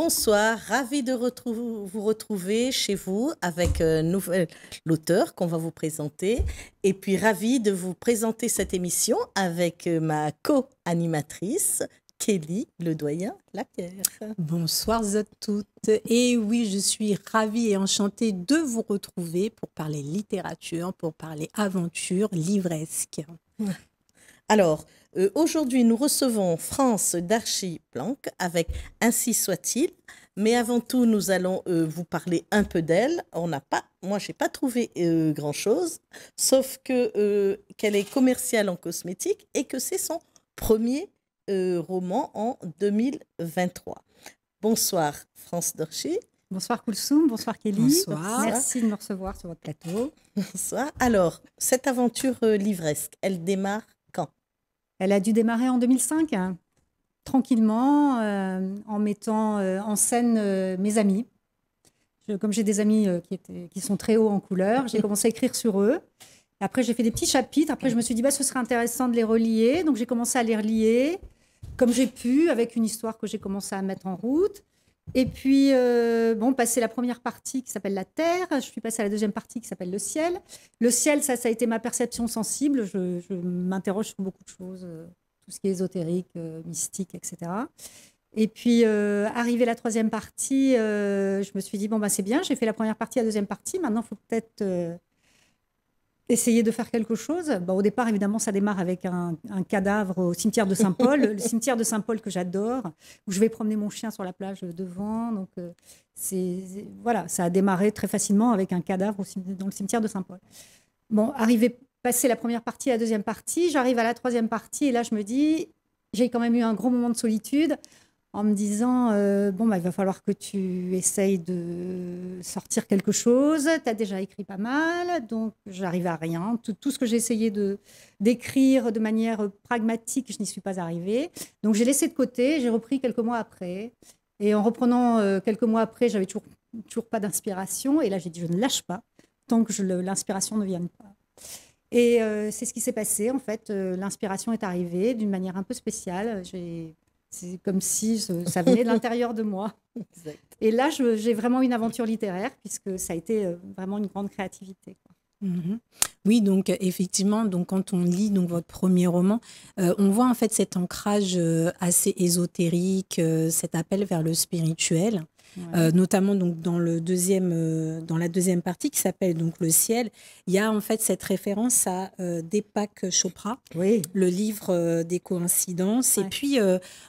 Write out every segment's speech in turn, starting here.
Bonsoir, ravi de vous retrouver chez vous avec l'auteur qu'on va vous présenter. Et puis ravi de vous présenter cette émission avec ma co-animatrice, Kelly Ledoyen-Lapierre. Bonsoir à toutes. Et oui, je suis ravie et enchantée de vous retrouver pour parler littérature, pour parler aventure livresque. Alors, aujourd'hui, nous recevons France d'Archiplanque avec Ainsi soit-il. Mais avant tout, nous allons vous parler un peu d'elle. Moi, je n'ai pas trouvé grand-chose, sauf qu'elle est commerciale en cosmétique et que c'est son premier roman en 2023. Bonsoir, France d'Archi. Bonsoir Koulsoum, bonsoir Kelly. Bonsoir. Merci de me recevoir sur votre plateau. Bonsoir. Alors, cette aventure livresque, elle démarre quand? Elle a dû démarrer en 2005, hein, tranquillement, en mettant en scène mes amis. Comme j'ai des amis qui sont très hauts en couleur, j'ai commencé à écrire sur eux. Après, j'ai fait des petits chapitres. Après, je me suis dit, ce serait intéressant de les relier. Donc, j'ai commencé à les relier comme j'ai pu, avec une histoire que j'ai commencé à mettre en route. Et puis, passé la première partie qui s'appelle La Terre, je suis passée à la deuxième partie qui s'appelle Le Ciel. Le Ciel, ça a été ma perception sensible. Je m'interroge sur beaucoup de choses, tout ce qui est ésotérique, mystique, etc. Et puis, arrivé la troisième partie, je me suis dit, c'est bien, j'ai fait la première partie, la deuxième partie. Maintenant, il faut peut-être essayer de faire quelque chose. Au départ, évidemment, ça démarre avec un cadavre au cimetière de Saint-Paul, le cimetière de Saint-Paul que j'adore, où je vais promener mon chien sur la plage devant. Donc, voilà, ça a démarré très facilement avec un cadavre dans le cimetière de Saint-Paul. Passer la première partie, la deuxième partie, j'arrive à la troisième partie et là, je me dis, j'ai quand même eu un gros moment de solitude en me disant, il va falloir que tu essayes de sortir quelque chose. Tu as déjà écrit pas mal, donc j'arrive à rien. Tout ce que j'ai essayé d'écrire de manière pragmatique, je n'y suis pas arrivée. Donc j'ai laissé de côté, j'ai repris quelques mois après. Et en reprenant quelques mois après, j'avais toujours pas d'inspiration. Et là, j'ai dit, je ne lâche pas tant que l'inspiration ne vienne pas. Et c'est ce qui s'est passé, en fait. L'inspiration est arrivée d'une manière un peu spéciale. C'est comme si ça venait de l'intérieur de moi. Exact. Et là, j'ai vraiment une aventure littéraire, puisque ça a été vraiment une grande créativité, quoi. Mm-hmm. Oui, donc effectivement, quand on lit votre premier roman, on voit en fait cet ancrage assez ésotérique, cet appel vers le spirituel. Ouais. Notamment dans la deuxième partie qui s'appelle Le Ciel, il y a en fait cette référence à Deepak Chopra, oui, le livre des coïncidences. Ouais. Et puis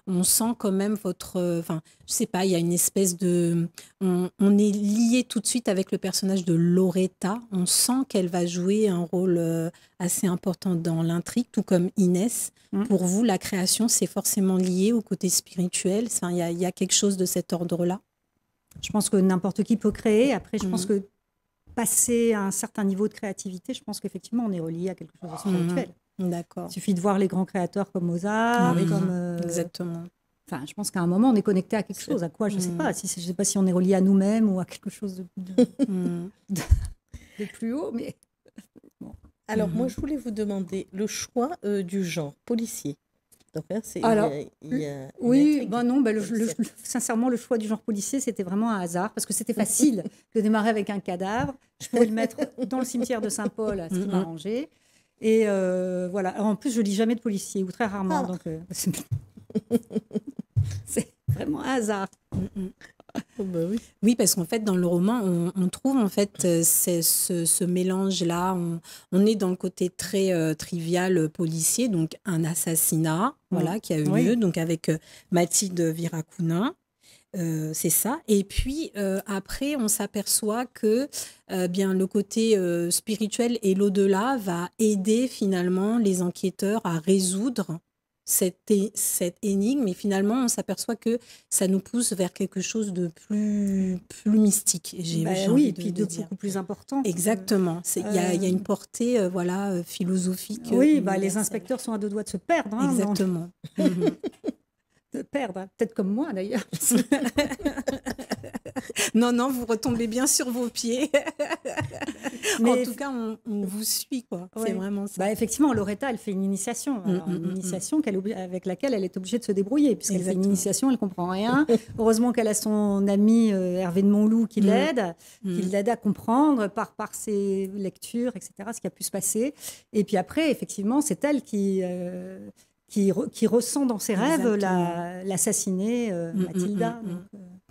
on sent quand même je sais pas, il y a une espèce de, on est lié tout de suite avec le personnage de Loretta. On sent qu'elle va jouer un rôle assez important dans l'intrigue, tout comme Inès. Pour vous, la création, c'est forcément lié au côté spirituel. Il y a quelque chose de cet ordre-là. Je pense que n'importe qui peut créer. Après, je pense que passer à un certain niveau de créativité, je pense qu'effectivement, on est relié à quelque chose de spirituel. D'accord. Il suffit de voir les grands créateurs comme Mozart. Exactement. Enfin, je pense qu'à un moment, on est connecté à quelque chose. À quoi, je ne sais pas. Je ne sais pas si on est relié à nous-mêmes ou à quelque chose de plus haut. Mais bon. Alors, moi, je voulais vous demander le choix du genre policier. Donc, sincèrement, le choix du genre policier, c'était vraiment un hasard, parce que c'était facile de démarrer avec un cadavre. Je pouvais le mettre dans le cimetière de Saint-Paul, ce qui m'arrangeait. Et voilà. Alors, en plus, je lis jamais de policier, ou très rarement. Donc, c'est vraiment un hasard. Oui, parce qu'en fait, dans le roman, on trouve en fait ce mélange-là. On est dans le côté très trivial policier, donc un assassinat, qui a eu lieu, donc avec Mathilde Viracounin. C'est ça. Et puis après, on s'aperçoit que le côté spirituel et l'au-delà va aider finalement les enquêteurs à résoudre cette énigme, et finalement on s'aperçoit que ça nous pousse vers quelque chose de plus mystique. Oui, et puis de beaucoup plus important. Exactement. Il y a une portée philosophique. Oui, les inspecteurs sont à deux doigts de se perdre. Hein, exactement. De perdre, peut-être comme moi d'ailleurs. Non, non, vous retombez bien sur vos pieds. Mais en tout cas, on vous suit, quoi. Ouais. C'est vraiment ça. Bah, effectivement, Loretta, elle fait une initiation. Alors, une initiation avec laquelle elle est obligée de se débrouiller, puisqu'elle fait une Exactement. initiation, elle ne comprend rien. Heureusement qu'elle a son ami Hervé de Montloup qui l'aide, à comprendre par ses lectures, etc., ce qui a pu se passer. Et puis après, effectivement, c'est elle qui ressent dans ses rêves l'assassinée Mathilda.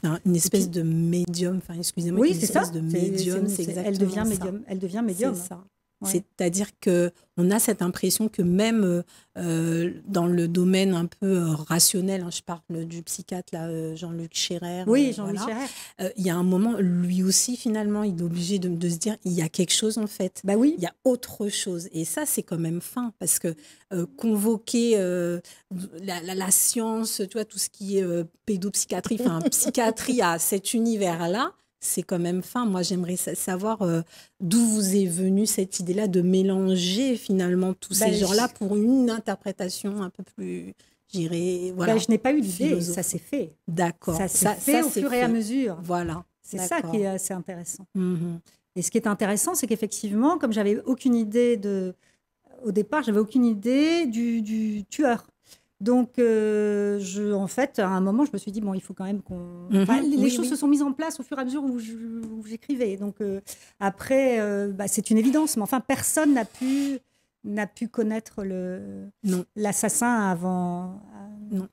Donc, une espèce de médium, enfin, excusez-moi, oui, une c'est ça. espèce de médium, c'est exactement elle devient ça. médium. Elle devient médium. C'est ça. Ouais. C'est-à-dire qu'on a cette impression que même dans le domaine un peu rationnel, je parle du psychiatre là, Jean-Luc Scherrer. Oui, Jean-Luc Scherrer. Il y a un moment, lui aussi, finalement, il est obligé de se dire il y a quelque chose en fait. Bah oui. Il y a autre chose. Et ça, c'est quand même fin, parce que convoquer la science, tu vois, tout ce qui est pédopsychiatrie, enfin psychiatrie à cet univers-là, c'est quand même fin. Moi, j'aimerais savoir d'où vous est venue cette idée-là de mélanger finalement tous ces gens-là pour une interprétation un peu plus, j'irais, voilà. Je n'ai pas eu l'idée, ça s'est fait. D'accord. Ça s'est fait au fur et à mesure. Voilà. C'est ça qui est assez intéressant. Mm-hmm. Et ce qui est intéressant, c'est qu'effectivement, comme j'avais aucune idée au départ, j'avais aucune idée du tueur. Donc, en fait, à un moment, je me suis dit, bon, il faut quand même qu'on... les choses se sont mises en place au fur et à mesure où j'écrivais. Donc, après, c'est une évidence. Mais enfin, personne n'a pu connaître l'assassin avant moi.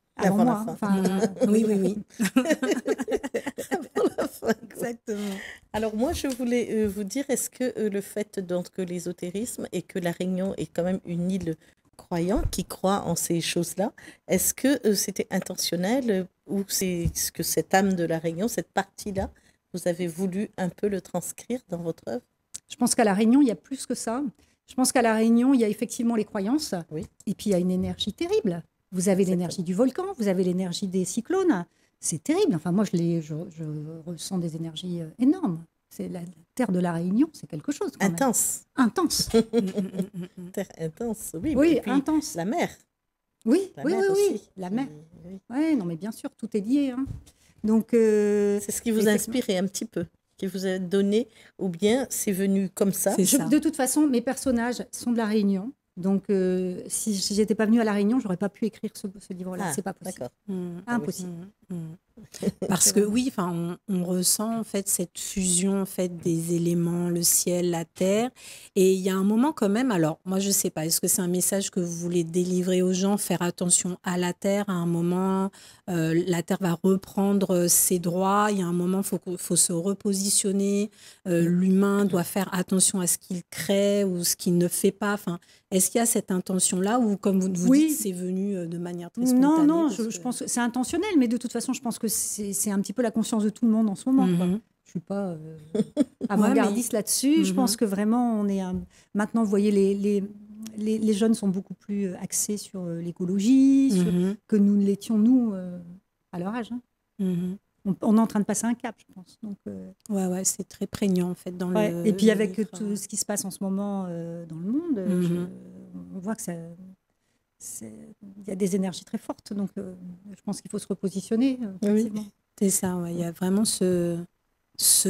Enfin, oui. Avant la fin, exactement. Alors, moi, je voulais vous dire, est-ce que le fait que l'ésotérisme et que La Réunion est quand même une île croyant, qui croit en ces choses-là, est-ce que c'était intentionnel ou c'est ce que cette âme de La Réunion, cette partie-là, vous avez voulu un peu le transcrire dans votre œuvre? Je pense qu'à La Réunion, il y a plus que ça. Je pense qu'à La Réunion, il y a effectivement les croyances, et puis il y a une énergie terrible. Vous avez l'énergie du volcan, vous avez l'énergie des cyclones. C'est terrible. Enfin, moi, je ressens des énergies énormes. C'est la terre de La Réunion, c'est quelque chose. Intense. Intense. Terre intense, oui. Oui, intense. La mer. Oui, la mer aussi. La mer. Oui, non, mais bien sûr, tout est lié. Hein. Donc, c'est ce qui vous a inspiré un petit peu, qui vous a donné, ou bien c'est venu comme ça. De toute façon, mes personnages sont de La Réunion. Donc, si je n'étais pas venue à La Réunion, je n'aurais pas pu écrire ce livre-là. C'est pas possible. Impossible. Parce que oui, on ressent en fait cette fusion en fait des éléments, le ciel, la terre. Et il y a un moment quand même, alors moi je ne sais pas, est-ce que c'est un message que vous voulez délivrer aux gens, faire attention à la terre, à un moment, la terre va reprendre ses droits, il y a un moment, il faut se repositionner, l'humain doit faire attention à ce qu'il crée ou ce qu'il ne fait pas. Est-ce qu'il y a cette intention-là ou comme vous dites, c'est venu de manière très spontanée? Non, je pense que c'est intentionnel, mais de toute façon, je pense que c'est un petit peu la conscience de tout le monde en ce moment. Quoi. Je ne suis pas avant-gardiste là-dessus. Je pense que vraiment, on est maintenant, vous voyez, les jeunes sont beaucoup plus axés sur l'écologie, que nous l'étions, nous, à leur âge. Hein. On est en train de passer un cap, je pense. Donc, ouais, c'est très prégnant en fait dans le. Et puis avec tout ce qui se passe en ce moment dans le monde, on voit que il y a des énergies très fortes. Donc, je pense qu'il faut se repositionner. Oui, c'est ça. Ouais. Il y a vraiment ce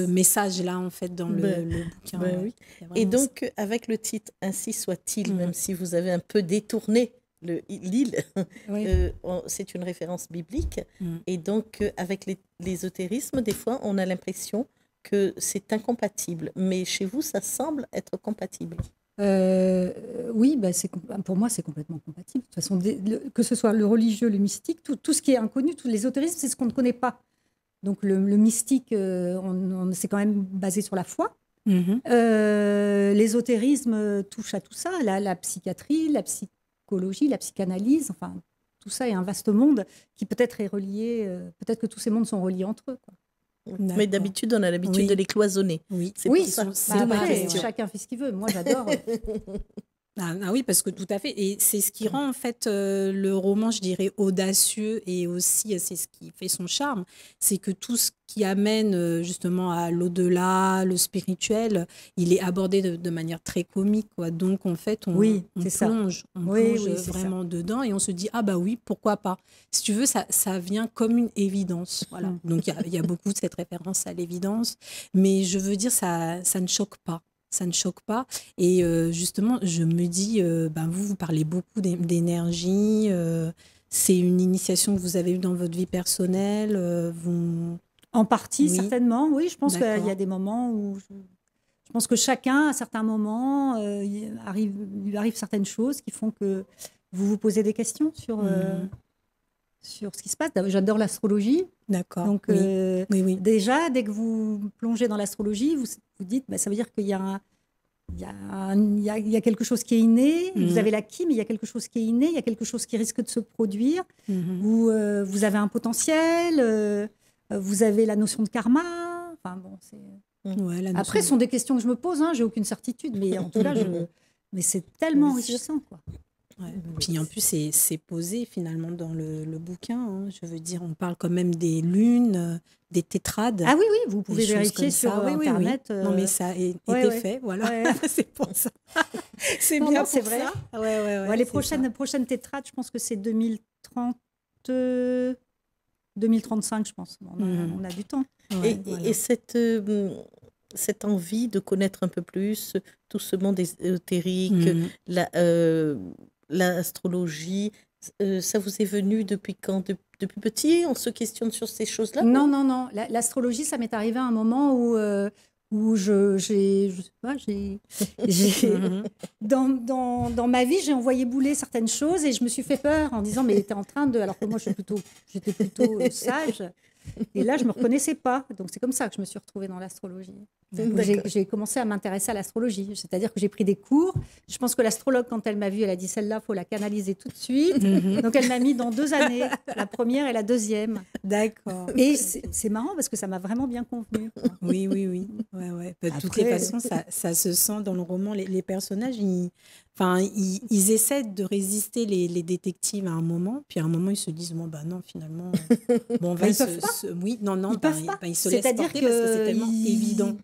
message-là en fait dans le bouquin. Oui. Et donc, avec le titre Ainsi soit-il, même si vous avez un peu détourné l'île, c'est une référence biblique. Et donc, avec l'ésotérisme, des fois, on a l'impression que c'est incompatible. Mais chez vous, ça semble être compatible. Oui, pour moi, c'est complètement compatible. De toute façon, que ce soit le religieux, le mystique, tout ce qui est inconnu, tout l'ésotérisme, c'est ce qu'on ne connaît pas. Donc, le mystique, c'est quand même basé sur la foi. L'ésotérisme touche à tout ça, la psychiatrie, la psychologie, la psychanalyse, enfin, tout ça est un vaste monde qui peut-être est relié, peut-être que tous ces mondes sont reliés entre eux. Quoi. Mais d'habitude, on a l'habitude de les cloisonner. Oui, c'est pour ça. Après, chacun fait ce qu'il veut. Moi, j'adore. Oui, parce que tout à fait. Et c'est ce qui rend en fait le roman, je dirais, audacieux et aussi c'est ce qui fait son charme. C'est que tout ce qui amène justement à l'au-delà, le spirituel, il est abordé de manière très comique, quoi. Donc en fait, on plonge vraiment dedans et on se dit, ah bah oui, pourquoi pas. Si tu veux, ça vient comme une évidence. Voilà. Donc il y a beaucoup de cette référence à l'évidence. Mais je veux dire, ça ne choque pas. Ça ne choque pas. Et justement, je me dis, vous parlez beaucoup d'énergie. C'est une initiation que vous avez eue dans votre vie personnelle. En partie, certainement. Oui, je pense qu'il y a des moments où... Je pense que chacun, à certains moments, lui arrive certaines choses qui font que vous vous posez des questions sur ce qui se passe. J'adore l'astrologie. D'accord. Donc, déjà, dès que vous plongez dans l'astrologie, vous dites, ça veut dire qu'il y a quelque chose qui est inné. Vous avez l'acquis, mais il y a quelque chose qui est inné. Il y a quelque chose qui risque de se produire. Où vous avez un potentiel. Vous avez la notion de karma. Enfin, bon, après, ce sont des questions que je me pose. J'ai aucune certitude. Mais en tout cas, mais c'est tellement enrichissant, quoi. Ouais. Puis en plus, c'est posé finalement dans le bouquin. Je veux dire, on parle quand même des lunes, des tétrades. Ah oui, vous pouvez vérifier sur Internet. Oui. Non, mais ça a été fait, voilà. Ouais. C'est pour ça. C'est bien pour vrai. Ça. Ouais, les prochaines tétrades, je pense que c'est 2035, je pense. On a du temps. Ouais, et cette envie de connaître un peu plus tout ce monde ésotérique, l'astrologie, ça vous est venu depuis quand? Depuis petit, on se questionne sur ces choses-là? Non. L'astrologie, ça m'est arrivé à un moment où dans ma vie, j'ai envoyé bouler certaines choses et je me suis fait peur en disant, mais t'es en train de... Alors que moi, j'étais plutôt sage. Et là, je ne me reconnaissais pas. Donc, c'est comme ça que je me suis retrouvée dans l'astrologie. J'ai commencé à m'intéresser à l'astrologie. C'est-à-dire que j'ai pris des cours. Je pense que l'astrologue, quand elle m'a vue, elle a dit, celle-là, il faut la canaliser tout de suite. Donc, elle m'a mis dans 2 années, la première et la deuxième. D'accord. Et c'est marrant parce que ça m'a vraiment bien convenu. Oui. Ouais. De toutes les façons, ça se sent dans le roman. Les personnages, ils essaient de résister les détectives à un moment. Puis à un moment, ils se disent, non, finalement... Bon, ils peuvent pas. Oui, non, ils se laissent C'est-à-dire porter parce que c'est tellement évident.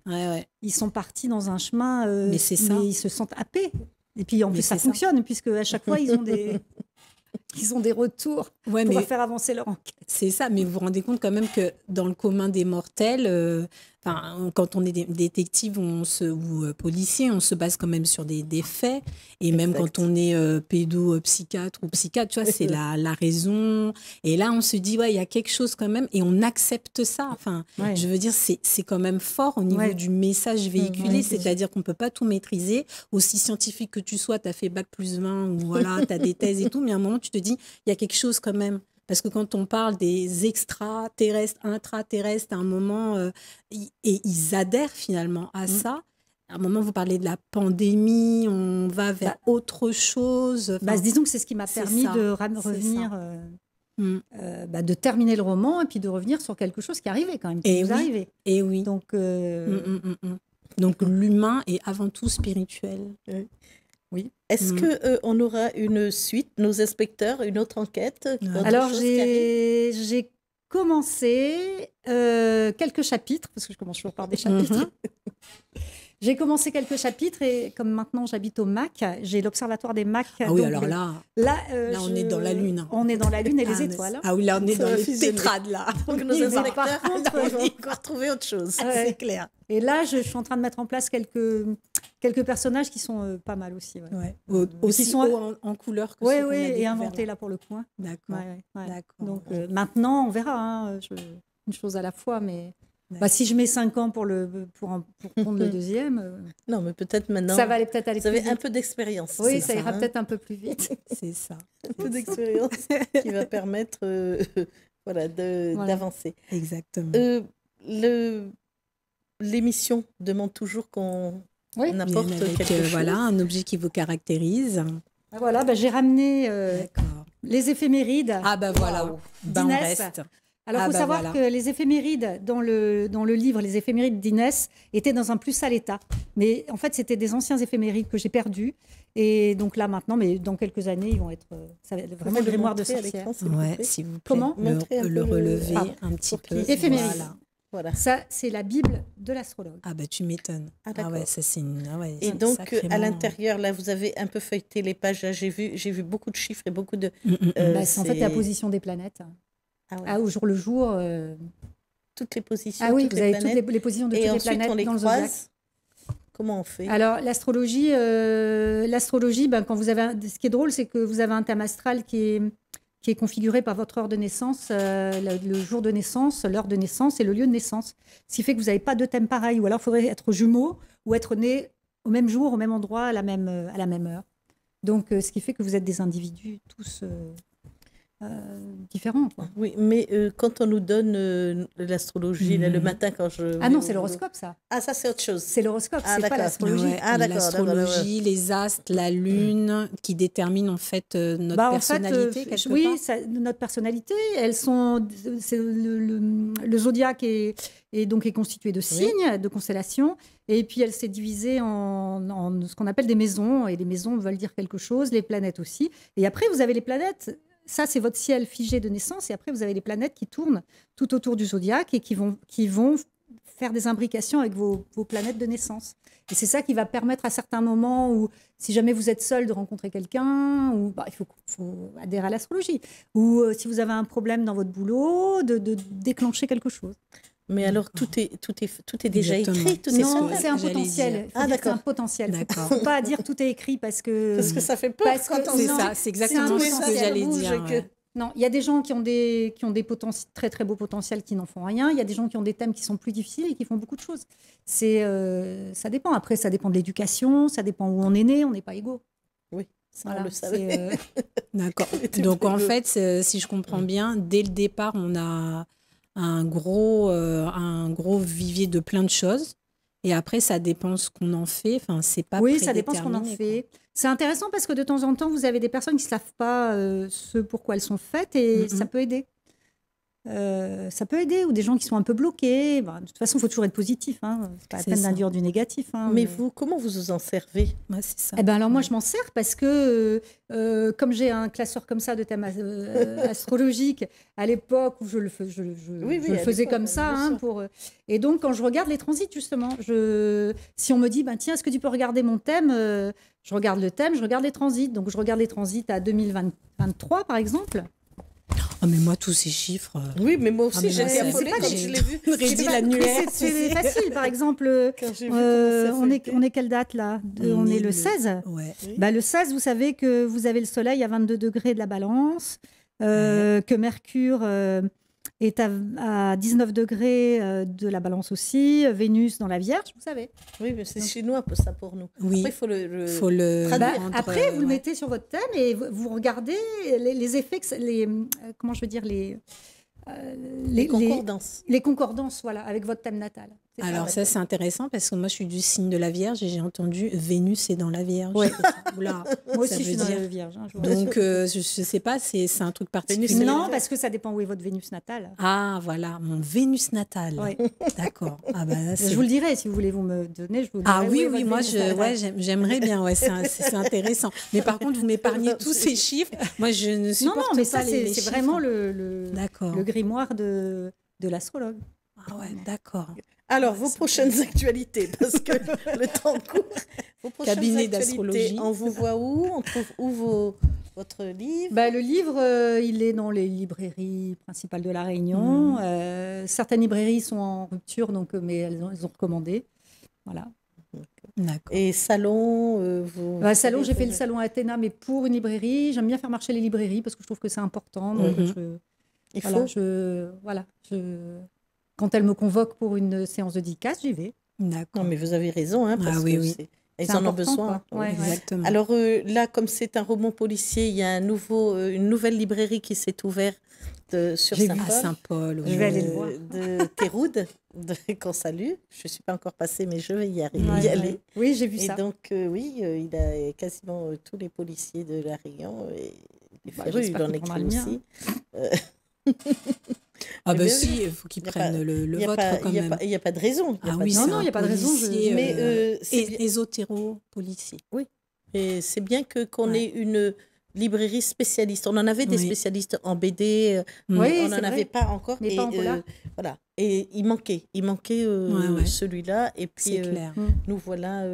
Ouais. Ils sont partis dans un chemin, mais ils se sentent happés. Et puis en plus, ça fonctionne, puisque à chaque fois, ils ont des retours pour faire avancer leur enquête. C'est ça, mais vous vous rendez compte quand même que dans le commun des mortels, quand on est détective ou policier, on se base quand même sur des faits. Et même quand on est pédopsychiatre ou psychiatre, tu vois, c'est la raison. Et là, on se dit, il y a quelque chose quand même, et on accepte ça. Je veux dire, c'est quand même fort au niveau du message véhiculé, c'est-à-dire qu'on ne peut pas tout maîtriser. Aussi scientifique que tu sois, tu as fait bac plus 20, ou voilà, tu as des thèses et tout, mais à un moment, tu te dis, il y a quelque chose quand même. Parce que quand on parle des extraterrestres, intraterrestres, à un moment, et ils adhèrent finalement à ça. À un moment, vous parlez de la pandémie, on va vers autre chose. Disons que c'est ce qui m'a permis de revenir, de terminer le roman et puis de revenir sur quelque chose qui arrivait quand même, qui nous arrivait. Et oui. Donc, Donc l'humain est avant tout spirituel. Oui. Est-ce qu'on aura une suite, nos inspecteurs, une autre enquête? Alors, j'ai commencé quelques chapitres, parce que je commence toujours par des chapitres. J'ai commencé quelques chapitres et comme maintenant j'habite au MAC, j'ai l'Observatoire des MAC. Ah oui, alors là on est dans la Lune. On est dans la Lune et les étoiles. Ah oui, là on est dans les tétrades là. Donc nos inspecteurs vont encore trouver autre chose, c'est clair. Et là, je suis en train de mettre en place quelques personnages qui sont pas mal aussi. Aussi qui sont en couleur que ceux qu'on a et inventés là pour le coup. D'accord. Donc maintenant, on verra, une chose à la fois, mais... si je mets 5 ans pour prendre le deuxième... Non, mais peut-être maintenant... Ça va aller peut-être aller plus vite. Vous avez un peu d'expérience. Oui, ça ira peut-être un peu plus vite. C'est ça. Un peu d'expérience qui va permettre d'avancer. Exactement. L'émission demande toujours qu'on apporte quelque chose. Voilà, un objet qui vous caractérise. Voilà, j'ai ramené les éphémérides. Ah voilà, d'Inès. Alors, il faut savoir voilà. que les éphémérides, dans le livre, les éphémérides d'Inès, étaient dans un plus sale état. Mais en fait, c'était des anciens éphémérides que j'ai perdus. Et donc là, maintenant, mais dans quelques années, ils vont être ça va être vraiment le grimoire de sorcière. Ouais, s'il vous plaît. Comment le relever un petit peu. Éphéméride. Voilà. Ça, c'est la Bible de l'astrologue. Ah, tu m'étonnes. Ah ouais, ça, c'est une. Ah ouais, et donc, à l'intérieur, là, vous avez un peu feuilleté les pages. Là, j'ai vu beaucoup de chiffres et beaucoup de. C'est en fait la position des planètes. Au jour le jour. Toutes les positions. Ah oui, toutes vous avez toutes les positions de toutes les planètes dans le zodiaque. Comment on fait? Alors, l'astrologie, quand vous avez ce qui est drôle, c'est que vous avez un thème astral qui est configuré par votre heure de naissance, le jour de naissance, l'heure de naissance et le lieu de naissance. Ce qui fait que vous n'avez pas deux thèmes pareils. Ou alors, il faudrait être jumeaux ou être né au même jour, au même endroit, à la même heure. Donc, ce qui fait que vous êtes des individus tous différents. Quoi. Oui, mais quand on nous donne l'astrologie, là, le matin quand je... Ah non, c'est l'horoscope, ça. Ah, ça, c'est autre chose. C'est l'horoscope, c'est pas l'astrologie. Ouais, l'astrologie, les astres, la lune, qui déterminent en fait notre personnalité, quelque part. Notre personnalité, elles sont... Le zodiaque est constitué de signes, de constellations, et puis elle s'est divisée en ce qu'on appelle des maisons, et les maisons veulent dire quelque chose, les planètes aussi. Et après, vous avez les planètes... Ça, c'est votre ciel figé de naissance. Et après, vous avez les planètes qui tournent tout autour du zodiaque et qui vont faire des imbrications avec vos planètes de naissance. Et c'est ça qui va permettre à certains moments où, si jamais vous êtes seul, de rencontrer quelqu'un, ou il faut adhérer à l'astrologie. Ou si vous avez un problème dans votre boulot, de déclencher quelque chose. Mais alors, tout est déjà écrit, non, c'est un potentiel. C'est un potentiel. Il ne faut pas dire tout est écrit parce que ça fait peur. C'est exactement ce que j'allais dire. Non, il y a des gens qui ont des très très beaux potentiels qui n'en font rien. Il y a des gens qui ont des thèmes qui sont plus difficiles et qui font beaucoup de choses. Ça dépend. Après, ça dépend de l'éducation, ça dépend où on est né. On n'est pas égaux. Oui. Ça, on le savait. D'accord. Donc en fait, si je comprends bien, dès le départ, on a un gros vivier de plein de choses. Et après, ça dépend ce qu'on en fait. Enfin, c'est pas oui, ça dépend ce qu'on en fait. C'est intéressant parce que de temps en temps, vous avez des personnes qui ne savent pas ce pourquoi elles sont faites et ça peut aider. Ça peut aider, ou des gens qui sont un peu bloqués. De toute façon, il faut toujours être positif. Hein. C'est pas la peine d'induire du négatif. Hein, mais vous, comment vous en servez? C'est ça. Alors moi, je m'en sers parce que comme j'ai un classeur comme ça de thèmes astrologiques, à l'époque où je le faisais comme ça. Hein, et donc, quand je regarde les transits, justement, si on me dit, tiens, est-ce que tu peux regarder mon thème, je regarde le thème, je regarde les transits. Donc, je regarde les transits à 2023, par exemple. Ah, mais moi, tous ces chiffres... Oui, mais moi aussi, j'ai affolée quand je l'ai vu. Rédit l'annuaire. C'est facile, par exemple. On est quelle date, là? On est le 16. Ouais. Le 16, vous savez que vous avez le soleil à 22 degrés de la balance, que Mercure est à 19 degrés de la balance aussi, Vénus dans la Vierge, vous savez. Oui, mais c'est chinois ça pour nous. Oui. Après, il faut le traduire. Après, vous le mettez sur votre thème et vous regardez les effets, comment je veux dire, les concordances. Les concordances, voilà, avec votre thème natal. Alors ça, c'est intéressant parce que moi, je suis du signe de la Vierge et j'ai entendu Vénus est dans la Vierge. Ouais. Oula, moi aussi, je suis dans la Vierge. Hein, donc, je ne sais pas, c'est un truc particulier. Non, parce que ça dépend où est votre Vénus natale. Ah, voilà, mon Vénus natale. Ouais. D'accord. Je vous le dirai, si vous voulez vous me donner, je vous le dirai. Ah oui, moi, j'aimerais bien, c'est intéressant. Mais par contre, vous m'épargnez tous ces chiffres. Moi, je ne supporte mais pas les chiffres. C'est vraiment le grimoire de l'astrologue. Ah ouais, d'accord. Alors, vos prochaines actualités, parce que le temps court. Vos prochaines cabinet d'astrologie. On vous voit où? On trouve où votre livre? Le livre, il est dans les librairies principales de La Réunion. Certaines librairies sont en rupture, mais elles ont recommandé. Voilà. D'accord. Et salon salon, j'ai fait le salon Athéna, mais pour une librairie. J'aime bien faire marcher les librairies parce que je trouve que c'est important. Donc quand elle me convoque pour une séance de dédicace, j'y vais. D'accord. Non, mais vous avez raison, parce que ils en ont besoin. Ouais, exactement. Alors là, comme c'est un roman policier, il y a une nouvelle librairie qui s'est ouverte sur Saint-Paul. Je vais aller le voir. De Théroude, qu'on salue. Je ne suis pas encore passée, mais je vais y aller. Oui, j'ai vu ça. Et donc, il a quasiment tous les policiers de La Réunion. Et il en écrit aussi. Ah Eh ben bien, si, il faut qu'ils il y a prennent pas- le il y a vôtre pas- quand il y a même. pas- il y a pas de raison. Ah oui, Non, c'est non, un il y a pas de raison, policier, Mais c'est bien. ésotéro-policier. Oui, et c'est bien qu'on Ouais. ait une librairie spécialiste. On en avait des Oui. spécialistes en BD, Oui, on c'est n'en avait vrai. pas encore. Mais Et pas en polar. voilà. Et il manquait Ouais. celui-là. Et puis C'est clair. nous voilà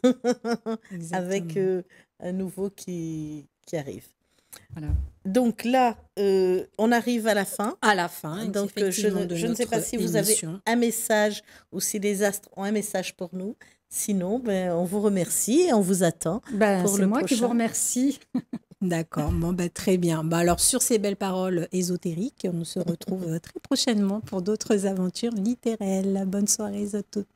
avec Exactement. un nouveau qui arrive. Voilà. Donc là, on arrive à la fin. À la fin, Donc effectivement, de je ne sais pas notre si vous avez émission. un message ou si les astres ont un message pour nous. Sinon, ben, on vous remercie et on vous attend Ben, pour c'est le moi qui vous prochain. remercie. D'accord, bon, ben, très bien. Ben, alors, sur ces belles paroles ésotériques, on se retrouve très prochainement pour d'autres aventures littéraires. Bonne soirée à toutes.